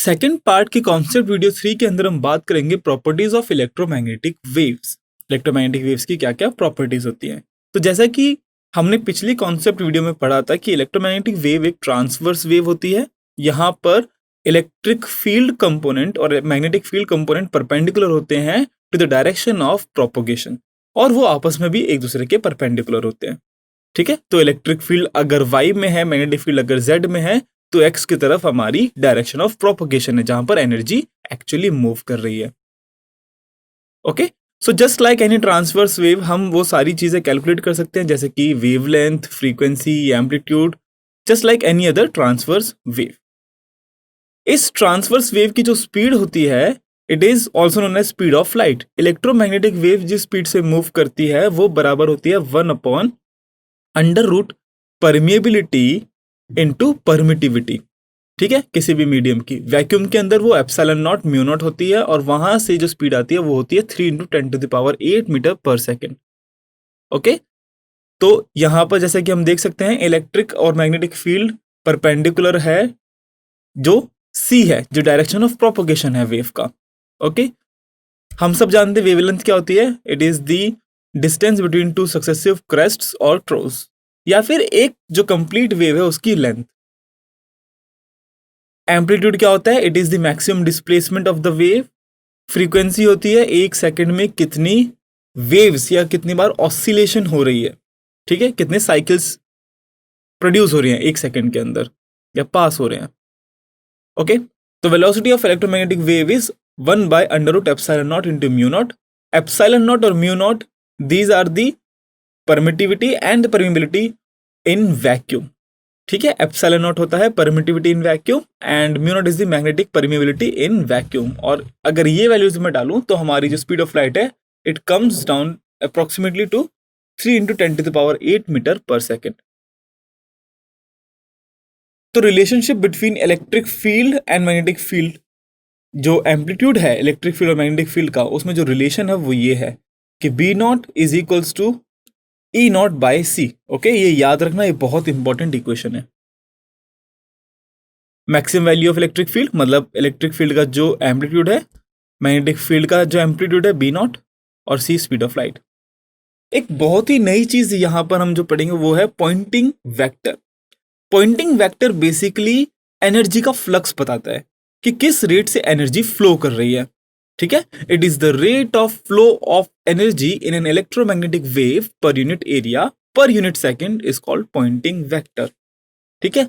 Second part के concept video 3 के अंदर हम बात करेंगे properties of electromagnetic waves. Electromagnetic waves की क्या क्या प्रॉपर्टीज होती हैं। तो जैसा कि हमने पिछली कॉन्सेप्ट वीडियो में पढ़ा था कि इलेक्ट्रोमैग्नेटिक वेव एक ट्रांसवर्स वेव होती है। यहाँ पर इलेक्ट्रिक फील्ड कंपोनेंट और मैग्नेटिक फील्ड कंपोनेंट परपेंडिकुलर होते हैं to the direction of propagation, और वो आपस में भी एक दूसरे के परपेंडिकुलर होते हैं। ठीक है, तो इलेक्ट्रिक फील्ड अगर वाई में है, मैग्नेटिक फील्ड अगर जेड में है, तो एक्स की तरफ हमारी डायरेक्शन ऑफ प्रोपोगेशन है, जहां पर एनर्जी एक्चुअली मूव कर रही है। Okay, so just like any transverse wave, हम वो सारी चीजें कैलकुलेट कर सकते हैं जैसे कि wavelength, frequency, amplitude, just like any other transverse wave. इस ट्रांसवर्स वेव की जो स्पीड होती है, it is also known as speed of light. Electromagnetic wave जिस स्पीड से मूव करती है वो बराबर होती है 1/√, परमिएबिलिटी इनटू परमिटिविटी। ठीक है, किसी भी मीडियम की। वैक्यूम के अंदर वो एप्सिलॉन नॉट म्यू नॉट होती है, और वहां से जो स्पीड आती है वो होती है 3 × 10⁸ मीटर पर सेकेंड। ओके, तो यहां पर जैसे कि हम देख सकते हैं इलेक्ट्रिक और मैग्नेटिक फील्ड परपेंडिकुलर है, जो सी है, जो डायरेक्शन ऑफ प्रोपोगेशन है वेव का। ओके, हम सब जानते हैं वेवलेंथ क्या होती है। It is the distance between two successive crests और ट्रोज, या फिर एक जो कंप्लीट वेव है उसकी लेंथ। एम्पलीट्यूड क्या होता है? It is the maximum displacement of the wave. Frequency होती है एक सेकंड में कितनी वेव्स या कितनी बार ऑसिलेशन हो रही है। ठीक है, कितने साइकिल्स प्रोड्यूस हो रही हैं एक सेकंड के अंदर या पास हो रहे हैं। ओके, तो velocity of electromagnetic wave is 1/√ε0 into μ0। Epsilon naught और mu naught, these are the permittivity and permeability in vacuum. ठीक है, एप्सिलॉन नॉट होता है permittivity in vacuum and mu naught is the magnetic permeability in vacuum. और अगर ये values मैं डालूं तो हमारी जो स्पीड ऑफ लाइट है, it comes down approximately to 3 × 10⁸ meter पर सेकेंड। तो relationship between electric field and magnetic field, जो एम्पलीट्यूड है इलेक्ट्रिक फील्ड और मैग्नेटिक फील्ड का, उसमें जो रिलेशन है वो ये है कि B0 is equals to E0/c। Okay, ये याद रखना, ये बहुत इंपॉर्टेंट इक्वेशन है। Maximum value of electric field मतलब इलेक्ट्रिक फील्ड का जो एम्पलीट्यूड है, मैग्नेटिक फील्ड का जो एम्पलीट्यूड है B0, और C स्पीड ऑफ लाइट। एक बहुत ही नई चीज यहां पर हम जो पढ़ेंगे वो है Poynting vector. Poynting vector basically energy का फ्लक्स बताता है कि किस रेट से एनर्जी फ्लो कर रही है। ठीक है, it is the rate of flow of energy in an electromagnetic wave per unit area per unit second is called Poynting vector. ठीक है,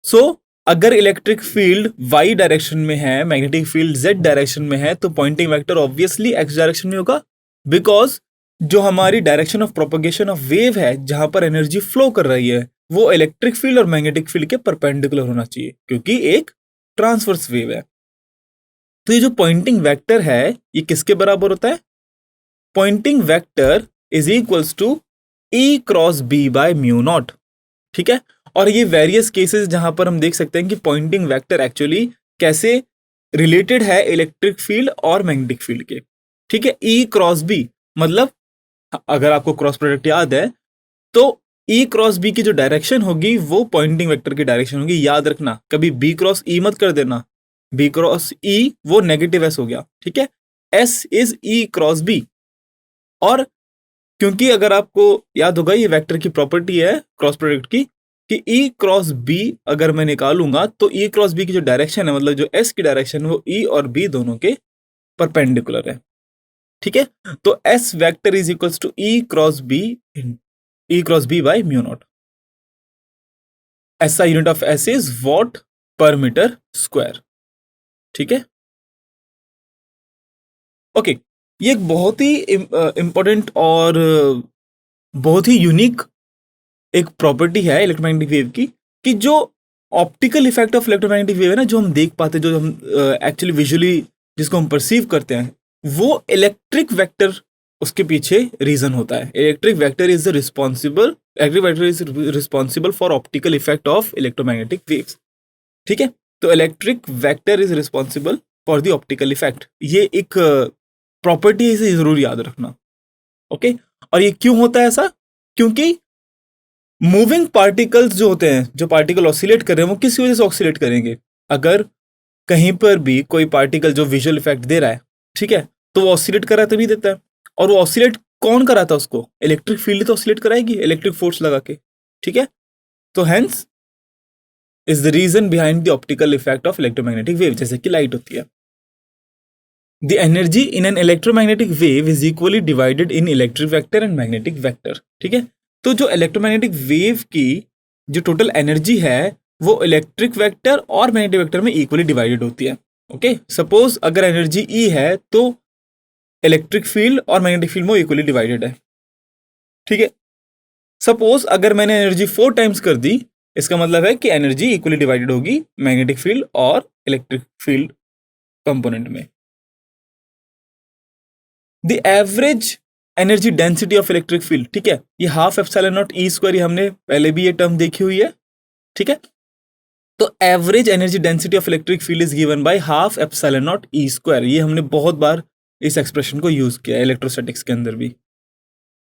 सो अगर इलेक्ट्रिक फील्ड y डायरेक्शन में है, मैग्नेटिक फील्ड z डायरेक्शन में है, तो Poynting vector obviously x direction में होगा, बिकॉज जो हमारी direction of propagation of wave है, जहां पर एनर्जी फ्लो कर रही है, वो इलेक्ट्रिक फील्ड और मैग्नेटिक फील्ड के परपेंडिकुलर होना चाहिए, क्योंकि एक ट्रांसवर्स वेव है। तो ये जो पॉइंटिंग वेक्टर है, ये किसके बराबर होता है? Poynting vector is equals to E×B/μ0। ठीक है, और ये वेरियस केसेस जहां पर हम देख सकते हैं कि पॉइंटिंग वेक्टर एक्चुअली कैसे रिलेटेड है इलेक्ट्रिक फील्ड और मैग्नेटिक फील्ड के। ठीक है, E×B मतलब अगर आपको क्रॉस प्रोडक्ट याद है, तो E×B की जो डायरेक्शन होगी वो पॉइंटिंग वेक्टर की डायरेक्शन होगी। याद रखना, कभी B×E मत कर देना। B×E वो नेगेटिव S हो गया। ठीक है, S इज E×B। और क्योंकि अगर आपको याद होगा, ये वेक्टर की प्रॉपर्टी है क्रॉस प्रोडक्ट की, कि E×B अगर मैं निकालूंगा तो E×B की जो डायरेक्शन है, मतलब जो S की डायरेक्शन, वो E और B दोनों के परपेंडिकुलर है। ठीक है, तो S vector is equals to E×B/μ0। ऐसा unit of S is watt per metre square. ठीक है, ओके, ये एक बहुत ही इंपॉर्टेंट और बहुत ही यूनिक एक प्रॉपर्टी है इलेक्ट्रोमैग्नेटिक वेव की, कि जो optical effect of electromagnetic wave है ना, जो हम देख पाते, जो हम एक्चुअली विजुअली जिसको हम परसीव करते हैं, वो इलेक्ट्रिक वेक्टर उसके पीछे रीजन होता है। Electric vector is responsible for optical effect of electromagnetic waves. ठीक है, तो electric vector is responsible for the optical effect. ये एक प्रॉपर्टी है, इसे जरूर याद रखना। ओके, और ये क्यों होता है ऐसा? क्योंकि मूविंग पार्टिकल्स जो होते हैं, जो पार्टिकल ऑसिलेट कर रहे हैं, वो किस वजह से ऑसिलेट करेंगे? अगर कहीं पर भी कोई पार्टिकल जो विजुअल इफेक्ट दे रहा है, ठीक है, तो वो ऑसिलेट कर रहा है तभी देता है। और वो ऑसिलेट कौन कराता है उसको? इलेक्ट्रिक फील्ड तो ऑसिलेट कराएगी इलेक्ट्रिक फोर्स लगा के, ठीक है। तो hence is the reason behind the optical effect of electromagnetic wave, जैसे कि लाइट होती है। The energy in an electromagnetic wave is equally divided in electric vector and magnetic vector, ठीक है। तो जो इलेक्ट्रोमैग्नेटिक वेव की जो टोटल एनर्जी है वो इलेक्ट्रिक वेक्टर और मैग्नेटिक वेक्टर में इक्वली डिवाइडेड होती है। ओके, सपोज अगर एनर्जी ई है तो इलेक्ट्रिक फील्ड और मैग्नेटिक फील्ड में इक्वली डिवाइडेड है, ठीक है। सपोज अगर मैंने एनर्जी 4 टाइम्स कर दी, इसका मतलब है कि एनर्जी इक्वली डिवाइडेड होगी मैग्नेटिक फील्ड और इलेक्ट्रिक फील्ड कंपोनेंट में। The average energy density of electric field, ठीक है, ये half epsilon not E square, ये हमने पहले भी ये टर्म देखी हुई है, ठीक है। तो average energy density of electric field is given by half epsilon not E square. ये हमने बहुत बार इस एक्सप्रेशन को यूज किया इलेक्ट्रोस्टैटिक्स के अंदर भी,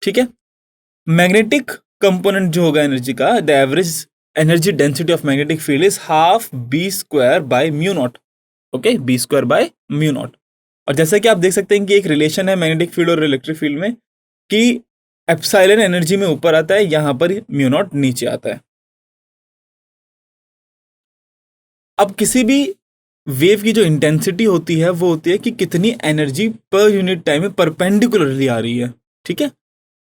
ठीक है। मैग्नेटिक कंपोनेंट जो होगा एनर्जी का, the average energy density of magnetic field is half B square by mu naught, okay, B square by mu naught. और जैसा कि आप देख सकते हैं कि एक रिलेशन है मैग्नेटिक फील्ड और इलेक्ट्रिक फील्ड में कि एप्सिलॉन एनर्जी में ऊपर आता है, यहां पर म्यू नॉट नीचे आता है। अब किसी भी वेव की जो इंटेंसिटी होती है वो होती है कि कितनी एनर्जी पर यूनिट टाइम में परपेंडिकुलरली आ रही है, ठीक है।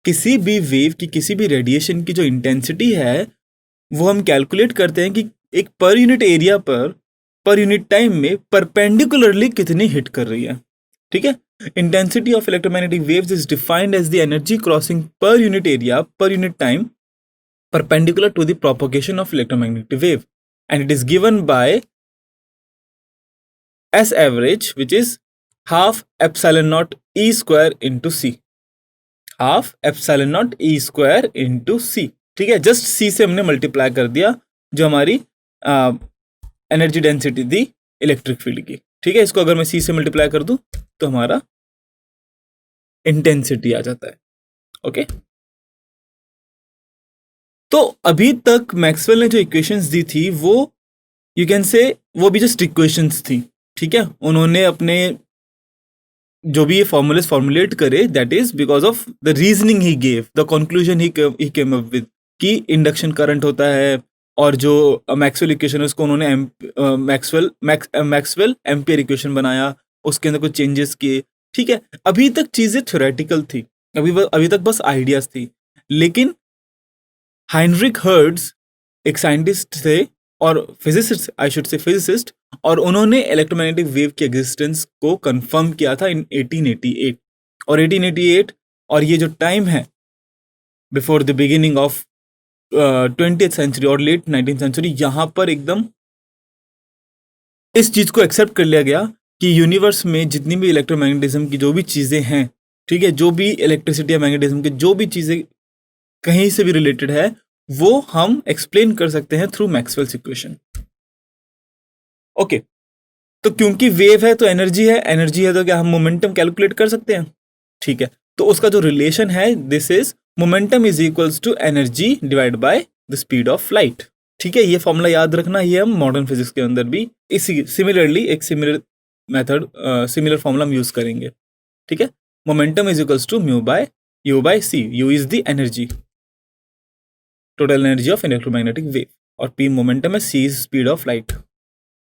किसी भी वेव की, किसी भी रेडिएशन की जो इंटेंसिटी है वो हम कैलकुलेट करते हैं कि एक per unit area per unit time में परपेंडिकुलरली कितनी हिट कर रही है, ठीक है। Intensity of electromagnetic waves is defined as the energy crossing per unit area per unit time perpendicular to the propagation of electromagnetic wave, and it is given by S average, which is half epsilon naught E square into C, half epsilon naught E square into C, ठीक है। Just C से हमने multiply कर दिया जो हमारी energy density थी electric field की, ठीक है। इसको अगर मैं C से मल्टीप्लाई कर दूं तो हमारा इंटेंसिटी आ जाता है, ओके। तो अभी तक मैक्सवेल ने जो इक्वेशंस दी थी वो यू कैन से वो भी जस्ट इक्वेशंस थी, ठीक है। उन्होंने अपने जो भी ये फॉर्मूलेस फॉर्मुलेट करे, that is because of the reasoning he gave, the conclusion he came up with कि इंडक्शन करंट होता है। और जो मैक्सवेल इक्वेशन है उसको उन्होंने मैक्सवेल एम्पियर इक्वेशन बनाया, उसके अंदर कुछ चेंजेस किए, ठीक है। अभी तक चीजें थ्योरेटिकल थी, अभी तक बस आइडियाज थी। लेकिन हाइनरिक हर्ट्ज एक साइंटिस्ट थे और physicist, I should say physicist, और उन्होंने इलेक्ट्रोमैग्नेटिक वेव की एग्जिस्टेंस को कंफर्म किया था इन 1888। और 1888 और ये जो टाइम है before the beginning of 20th century और लेट 19th सेंचुरी, यहाँ पर एकदम इस चीज को एक्सेप्ट कर लिया गया कि यूनिवर्स में जितनी भी इलेक्ट्रोमैग्नेटिज्म की जो भी चीजें हैं, ठीक है, जो भी इलेक्ट्रिसिटी या मैग्नेटिज्म की जो भी चीजें कहीं से भी रिलेटेड है वो हम एक्सप्लेन कर सकते हैं थ्रू मैक्सवेल्स इक्वेशन, ओके। तो क्योंकि वेव है तो एनर्जी है तो क्या हम मोमेंटम कैलकुलेट कर सकते हैं, ठीक है। तो उसका जो रिलेशन है, this is momentum is equals to energy divide by the speed of light, ठीक है। ये फॉर्मूला याद रखना, ये हम मॉडर्न फिजिक्स के अंदर भी इसी सिमिलरली एक सिमिलर मेथड सिमिलर फॉर्मूला हम यूज करेंगे, ठीक है। Momentum is equals to mu by U by C, U is the energy, total energy of electromagnetic wave, और पी मोमेंटम है, C is speed of light.